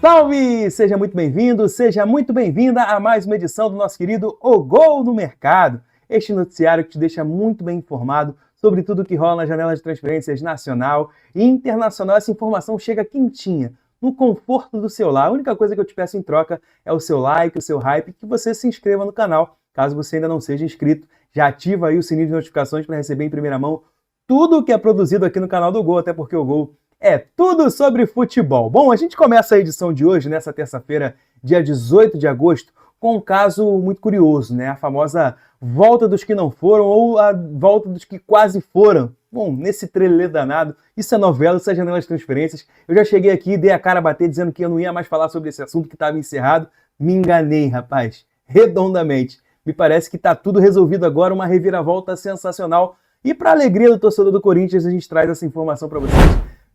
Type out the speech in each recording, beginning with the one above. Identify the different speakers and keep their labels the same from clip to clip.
Speaker 1: Salve! Seja muito bem-vindo, seja muito bem-vinda a mais uma edição do nosso querido O Gol no Mercado. Este noticiário que te deixa muito bem informado sobre tudo o que rola na janela de transferências nacional e internacional. Essa informação chega quentinha, no conforto do seu lar. A única coisa que eu te peço em troca é o seu like, o seu hype, que você se inscreva no canal. Caso você ainda não seja inscrito, já ativa aí o sininho de notificações para receber em primeira mão tudo o que é produzido aqui no canal do Gol, até porque o Gol é tudo sobre futebol. Bom, a gente começa a edição de hoje, nessa terça-feira, dia 18 de agosto, com um caso muito curioso, né? A famosa volta dos que não foram ou a volta dos que quase foram. Bom, nesse trelelê danado, isso é novela, isso é janela de transferências. Eu já cheguei aqui, dei a cara a bater dizendo que eu não ia mais falar sobre esse assunto que estava encerrado. Me enganei, rapaz, redondamente. Me parece que está tudo resolvido agora, uma reviravolta sensacional. E para alegria do torcedor do Corinthians, a gente traz essa informação para vocês.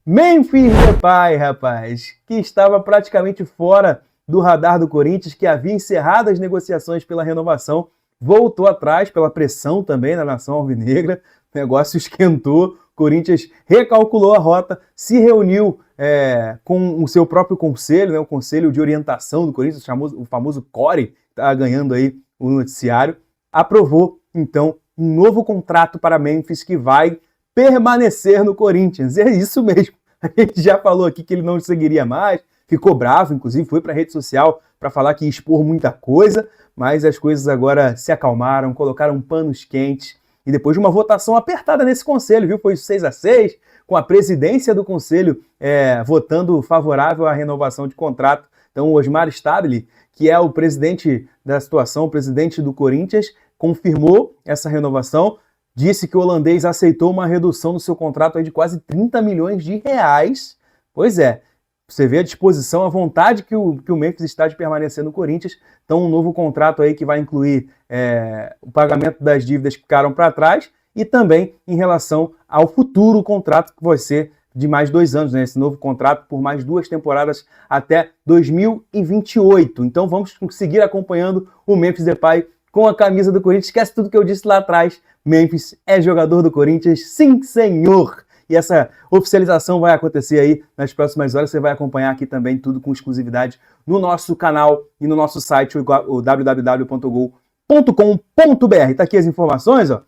Speaker 1: Memphis Depay, rapaz, que estava praticamente fora do radar do Corinthians, que havia encerrado as negociações pela renovação, voltou atrás pela pressão também da nação alvinegra, o negócio esquentou, o Corinthians recalculou a rota, se reuniu com o seu próprio conselho, né, o Conselho de Orientação do Corinthians, o famoso CORE, que está ganhando aí o noticiário, aprovou, então, um novo contrato para Memphis que vai permanecer no Corinthians. E é isso mesmo. A gente já falou aqui que ele não seguiria mais, ficou bravo, inclusive foi para a rede social para falar que ia expor muita coisa, mas as coisas agora se acalmaram, colocaram panos quentes, e depois de uma votação apertada nesse conselho, viu? Foi 6-6, com a presidência do conselho votando favorável à renovação de contrato. Então o Osmar Stabile, que é o presidente da situação, o presidente do Corinthians, confirmou essa renovação, disse que o holandês aceitou uma redução no seu contrato aí de quase 30 milhões de reais. Pois é, você vê a disposição, a vontade que o Memphis está de permanecer no Corinthians. Então um novo contrato aí que vai incluir o pagamento das dívidas que ficaram para trás e também em relação ao futuro contrato que vai ser de mais 2 anos, né? Esse novo contrato por mais 2 temporadas até 2028. Então vamos seguir acompanhando o Memphis Depay com a camisa do Corinthians. Esquece tudo que eu disse lá atrás. Memphis é jogador do Corinthians, sim senhor! E essa oficialização vai acontecer aí nas próximas horas. Você vai acompanhar aqui também tudo com exclusividade no nosso canal e no nosso site, o www.gol.com.br. Tá aqui as informações, ó,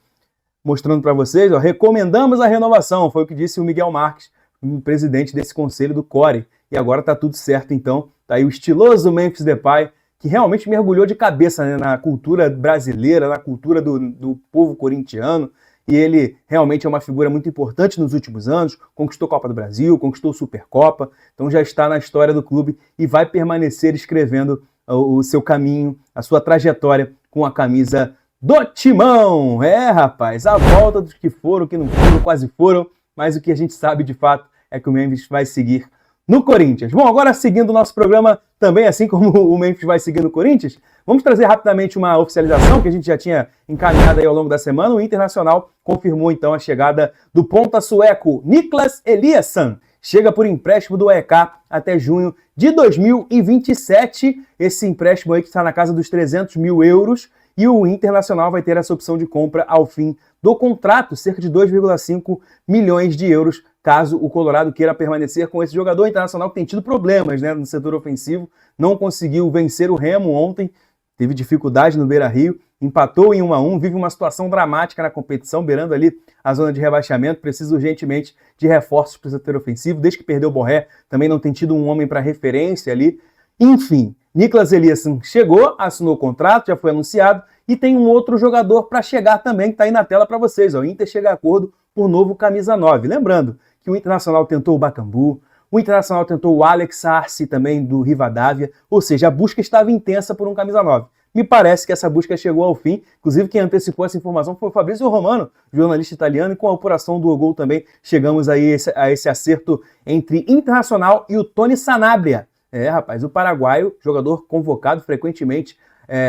Speaker 1: mostrando para vocês. Ó, recomendamos a renovação, foi o que disse o Miguel Marques, o presidente desse conselho do CORE. E agora tá tudo certo, então. Tá aí o estiloso Memphis Depay, que realmente mergulhou de cabeça, né, na cultura brasileira, na cultura do povo corintiano, e ele realmente é uma figura muito importante nos últimos anos, conquistou a Copa do Brasil, conquistou a Supercopa, então já está na história do clube e vai permanecer escrevendo o seu caminho, a sua trajetória com a camisa do Timão. É, rapaz, a volta dos que foram, que não foram, quase foram, mas o que a gente sabe de fato é que o Memphis vai seguir no Corinthians. Bom, agora seguindo o nosso programa também, assim como o Memphis vai seguir no Corinthians, vamos trazer rapidamente uma oficialização que a gente já tinha encaminhado aí ao longo da semana. O Internacional confirmou então a chegada do ponta sueco Niklas Eliasson. Chega por empréstimo do AEK até junho de 2027. Esse empréstimo aí que está na casa dos 300 mil euros. E o Internacional vai ter essa opção de compra ao fim do contrato, cerca de 2,5 milhões de euros, caso o Colorado queira permanecer com esse jogador. Internacional que tem tido problemas, né, no setor ofensivo, não conseguiu vencer o Remo ontem, teve dificuldade no Beira-Rio, empatou em 1-1, vive uma situação dramática na competição, beirando ali a zona de rebaixamento, precisa urgentemente de reforços para o setor ofensivo, desde que perdeu o Borré, também não tem tido um homem para referência ali. Enfim, Niklas Eliasson chegou, assinou o contrato, já foi anunciado, e tem um outro jogador para chegar também, que está aí na tela para vocês. Ó. O Inter chega a acordo por novo camisa 9. Lembrando que o Internacional tentou o Bakambu, o Internacional tentou o Alex Arce também do Rivadavia, ou seja, a busca estava intensa por um camisa 9. Me parece que essa busca chegou ao fim, inclusive quem antecipou essa informação foi o Fabrício Romano, jornalista italiano, e com a apuração do Gol também chegamos aí a esse acerto entre Internacional e o Tony Sanabria. É, rapaz, o paraguaio, jogador convocado frequentemente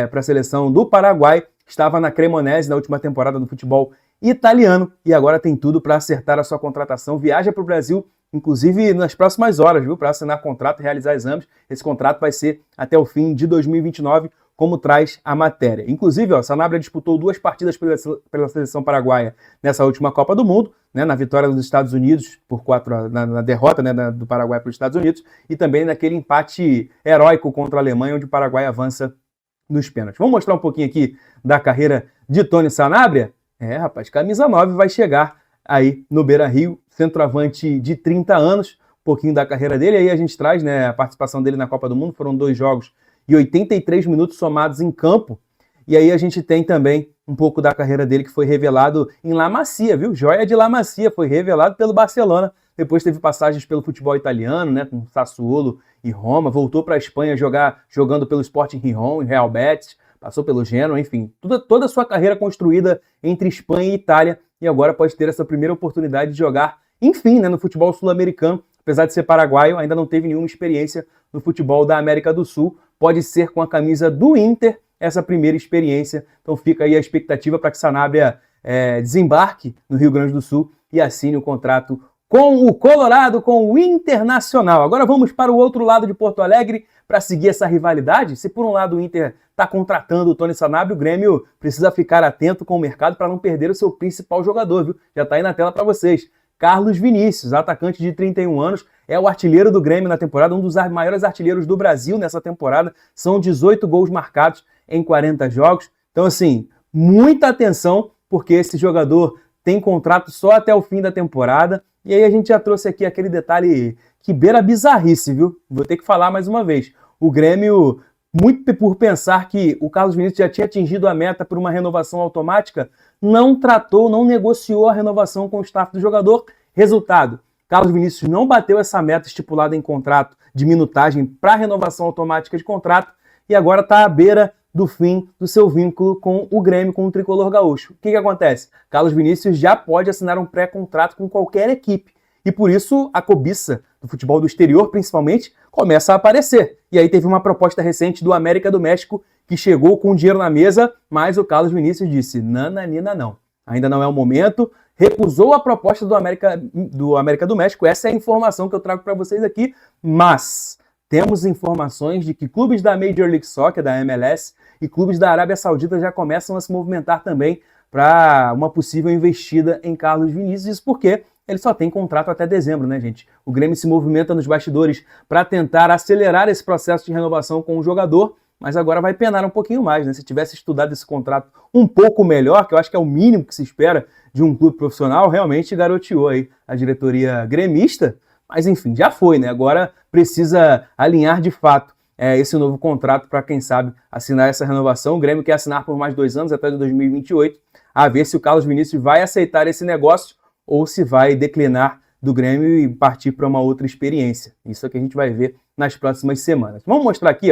Speaker 1: para a seleção do Paraguai, estava na Cremonese na última temporada do futebol italiano e agora tem tudo para acertar a sua contratação. Viaja para o Brasil, inclusive nas próximas horas, viu, para assinar contrato e realizar exames. Esse contrato vai ser até o fim de 2029 como traz a matéria. Inclusive, Sanabria disputou 2 partidas pela seleção paraguaia nessa última Copa do Mundo, né, na vitória dos Estados Unidos, na derrota, né, do Paraguai para os Estados Unidos, e também naquele empate heróico contra a Alemanha, onde o Paraguai avança nos pênaltis. Vamos mostrar um pouquinho aqui da carreira de Tony Sanabria? Rapaz, camisa 9 vai chegar aí no Beira-Rio, centroavante de 30 anos, um pouquinho da carreira dele, aí a gente traz, né, a participação dele na Copa do Mundo, foram 2 jogos e 83 minutos somados em campo, e aí a gente tem também um pouco da carreira dele que foi revelado em La Masia, viu? Joia de La Masia, foi revelado pelo Barcelona, depois teve passagens pelo futebol italiano, né, com Sassuolo e Roma, voltou para a Espanha jogando pelo Sporting Gijón e Real Betis, passou pelo Genoa, enfim, toda a sua carreira construída entre Espanha e Itália, e agora pode ter essa primeira oportunidade de jogar, enfim, né, no futebol sul-americano, apesar de ser paraguaio, ainda não teve nenhuma experiência no futebol da América do Sul, pode ser com a camisa do Inter essa primeira experiência, então fica aí a expectativa para que Sanabria desembarque no Rio Grande do Sul e assine o contrato com o Colorado, com o Internacional. Agora vamos para o outro lado de Porto Alegre para seguir essa rivalidade. Se por um lado o Inter está contratando o Tony Sanabria, o Grêmio precisa ficar atento com o mercado para não perder o seu principal jogador, viu? Já está aí na tela para vocês. Carlos Vinícius, atacante de 31 anos, é o artilheiro do Grêmio na temporada, um dos maiores artilheiros do Brasil nessa temporada. São 18 gols marcados em 40 jogos. Então, assim, muita atenção, porque esse jogador tem contrato só até o fim da temporada. E aí a gente já trouxe aqui aquele detalhe que beira a bizarrice, viu? Vou ter que falar mais uma vez. O Grêmio, muito por pensar que o Carlos Vinícius já tinha atingido a meta por uma renovação automática, não negociou a renovação com o staff do jogador. Resultado, Carlos Vinícius não bateu essa meta estipulada em contrato de minutagem para renovação automática de contrato e agora está à beira do fim do seu vínculo com o Grêmio, com o tricolor gaúcho. O que acontece? Carlos Vinícius já pode assinar um pré-contrato com qualquer equipe. E por isso a cobiça do futebol do exterior, principalmente, começa a aparecer. E aí teve uma proposta recente do América do México que chegou com dinheiro na mesa, mas o Carlos Vinícius disse, nananina não. Ainda não é o momento, recusou a proposta do América do México. Essa é a informação que eu trago para vocês aqui, mas temos informações de que clubes da Major League Soccer, da MLS, e clubes da Arábia Saudita já começam a se movimentar também para uma possível investida em Carlos Vinícius. Isso porque ele só tem contrato até dezembro, né, gente? O Grêmio se movimenta nos bastidores para tentar acelerar esse processo de renovação com o jogador, mas agora vai penar um pouquinho mais, né? Se tivesse estudado esse contrato um pouco melhor, que eu acho que é o mínimo que se espera de um clube profissional, realmente garoteou aí a diretoria gremista, mas enfim, já foi, né? Agora precisa alinhar de fato esse novo contrato para, quem sabe, assinar essa renovação. O Grêmio quer assinar por mais 2 anos, até 2028, a ver se o Carlos Vinícius vai aceitar esse negócio ou se vai declinar do Grêmio e partir para uma outra experiência. Isso é que a gente vai ver nas próximas semanas. Vamos mostrar aqui,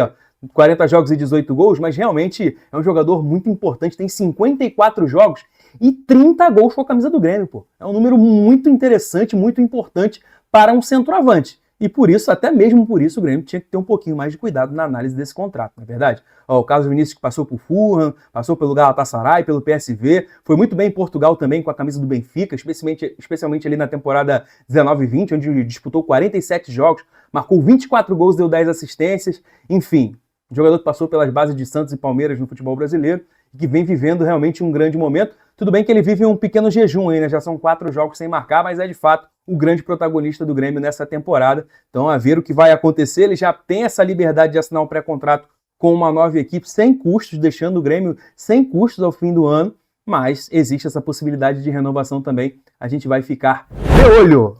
Speaker 1: 40 jogos e 18 gols, mas realmente é um jogador muito importante, tem 54 jogos e 30 gols com a camisa do Grêmio, pô. É um número muito interessante, muito importante para um centroavante. E por isso, até mesmo por isso, o Grêmio tinha que ter um pouquinho mais de cuidado na análise desse contrato, não é verdade? O Carlos Vinícius que passou por Fulham, passou pelo Galatasaray, pelo PSV, foi muito bem em Portugal também com a camisa do Benfica, especialmente ali na temporada 19-20, onde disputou 47 jogos, marcou 24 gols, deu 10 assistências, enfim, um jogador que passou pelas bases de Santos e Palmeiras no futebol brasileiro e que vem vivendo realmente um grande momento. Tudo bem que ele vive um pequeno jejum aí, né? Já são 4 jogos sem marcar, mas é de fato o grande protagonista do Grêmio nessa temporada. Então, a ver o que vai acontecer. Ele já tem essa liberdade de assinar um pré-contrato com uma nova equipe sem custos, deixando o Grêmio sem custos ao fim do ano, mas existe essa possibilidade de renovação também. A gente vai ficar de olho!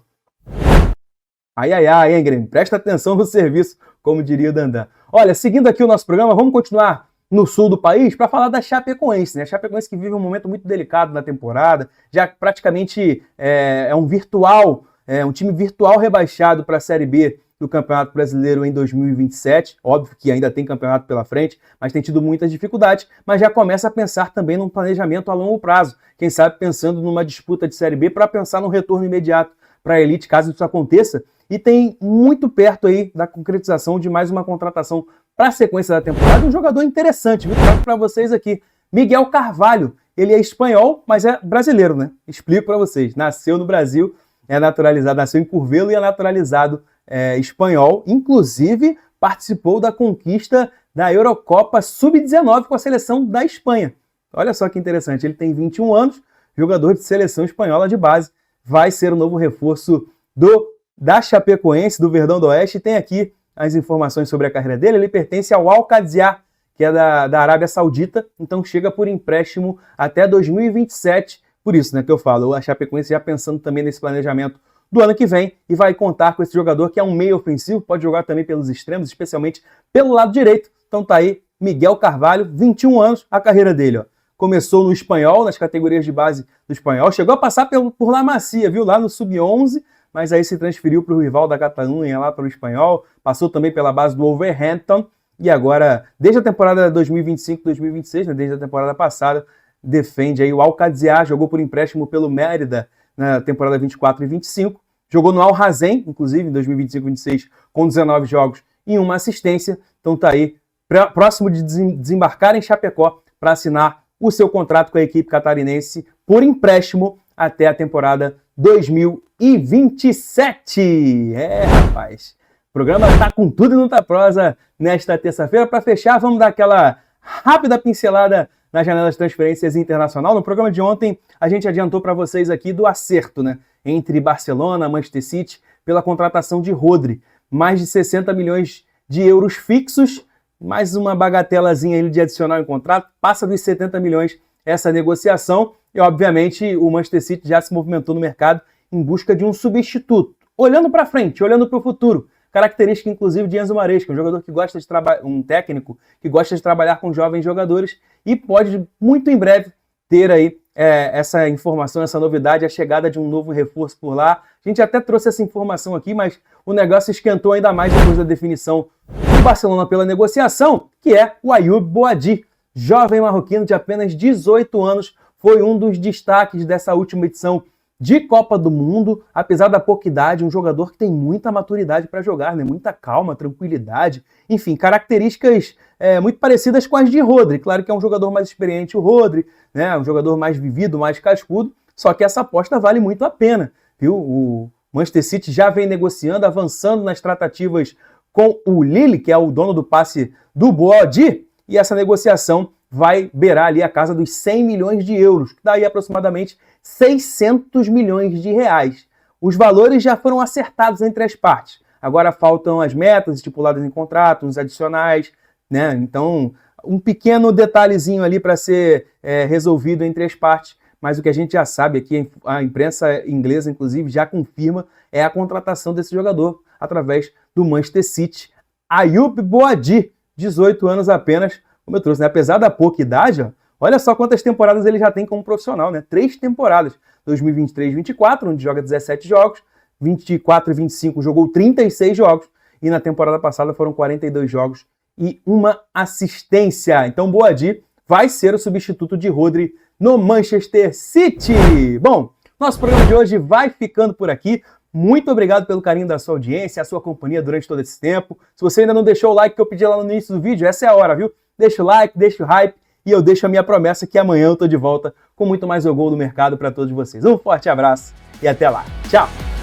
Speaker 1: Ai, hein, Grêmio? Presta atenção no serviço, como diria o Dandan. Olha, seguindo aqui o nosso programa, vamos continuar no sul do país para falar da Chapecoense, né? A Chapecoense que vive um momento muito delicado na temporada, já praticamente um time virtual rebaixado para a Série B do Campeonato Brasileiro em 2027. Óbvio que ainda tem campeonato pela frente, mas tem tido muitas dificuldades, mas já começa a pensar também num planejamento a longo prazo. Quem sabe pensando numa disputa de Série B para pensar no retorno imediato para a elite, caso isso aconteça. E tem muito perto aí da concretização de mais uma contratação para a sequência da temporada. Um jogador interessante, vou trago para vocês aqui. Miguel Carvalho. Ele é espanhol, mas é brasileiro, né? Explico para vocês. Nasceu no Brasil, é naturalizado, nasceu em Curvelo e é naturalizado espanhol. Inclusive, participou da conquista da Eurocopa Sub-19 com a seleção da Espanha. Olha só que interessante, ele tem 21 anos, jogador de seleção espanhola de base, vai ser o novo reforço da Chapecoense, do Verdão do Oeste. Tem aqui as informações sobre a carreira dele. Ele pertence ao Al-Qadsiya, que é da Arábia Saudita, então chega por empréstimo até 2027. Por isso, né, que eu falo, a Chapecoense já pensando também nesse planejamento do ano que vem e vai contar com esse jogador que é um meio ofensivo, pode jogar também pelos extremos, especialmente pelo lado direito. Então tá aí Miguel Carvalho, 21 anos, a carreira dele, ó. Começou no Espanhol, nas categorias de base do Espanhol, chegou a passar por La Masia, viu, lá no Sub-11, mas aí se transferiu para o rival da Catalunha, lá para o Espanhol, passou também pela base do Wolverhampton, e agora, desde a temporada 2025-2026, né, desde a temporada passada, defende aí o Al-Qadsiya, jogou por empréstimo pelo Mérida na temporada 24 e 25, jogou no Al-Hazen, inclusive, em 2025-26, com 19 jogos e uma assistência, então tá aí, próximo de desembarcar em Chapecó para assinar o seu contrato com a equipe catarinense por empréstimo até a temporada 2027. Rapaz, o programa tá com tudo e não tá prosa nesta terça-feira. Para fechar, vamos dar aquela rápida pincelada na janela de transferências internacional. No programa de ontem, a gente adiantou para vocês aqui do acerto, né, entre Barcelona e Manchester City pela contratação de Rodri. Mais de 60 milhões de euros fixos, mais uma bagatelazinha de adicional em contrato, passa dos 70 milhões essa negociação e, obviamente, o Manchester City já se movimentou no mercado em busca de um substituto. Olhando para frente, olhando para o futuro, característica inclusive de Enzo Maresca, um jogador que gosta de um técnico que gosta de trabalhar com jovens jogadores e pode, muito em breve, ter aí essa informação, essa novidade, a chegada de um novo reforço por lá. A gente até trouxe essa informação aqui, mas o negócio esquentou ainda mais depois da definição do Barcelona pela negociação, que é o Ayoub Boadi, jovem marroquino de apenas 18 anos, foi um dos destaques dessa última edição de Copa do Mundo, apesar da pouca idade, um jogador que tem muita maturidade para jogar, né? Muita calma, tranquilidade, enfim, características muito parecidas com as de Rodri. Claro que é um jogador mais experiente o Rodri, né? Um jogador mais vivido, mais cascudo, só que essa aposta vale muito a pena, viu? O Manchester City já vem negociando, avançando nas tratativas com o Lille, que é o dono do passe do Boadi, e essa negociação vai beirar ali a casa dos 100 milhões de euros, que daí aproximadamente 600 milhões de reais. Os valores já foram acertados entre as partes. Agora faltam as metas estipuladas em contrato, os adicionais, né? Então, um pequeno detalhezinho ali para ser resolvido entre as partes, mas o que a gente já sabe aqui, a imprensa inglesa, inclusive, já confirma, é a contratação desse jogador através do Manchester City. Ayoub Boadi, 18 anos apenas, como eu trouxe, né? Apesar da pouca idade, ó, olha só quantas temporadas ele já tem como profissional, né? 3 temporadas, 2023-24, onde joga 17 jogos, 24 e 25 jogou 36 jogos, e na temporada passada foram 42 jogos e uma assistência. Então Boadi vai ser o substituto de Rodri no Manchester City. Bom, nosso programa de hoje vai ficando por aqui. Muito obrigado pelo carinho da sua audiência, a sua companhia durante todo esse tempo. Se você ainda não deixou o like que eu pedi lá no início do vídeo, essa é a hora, viu? Deixa o like, deixa o hype e eu deixo a minha promessa que amanhã eu tô de volta com muito mais O Gol no Mercado para todos vocês. Um forte abraço e até lá. Tchau!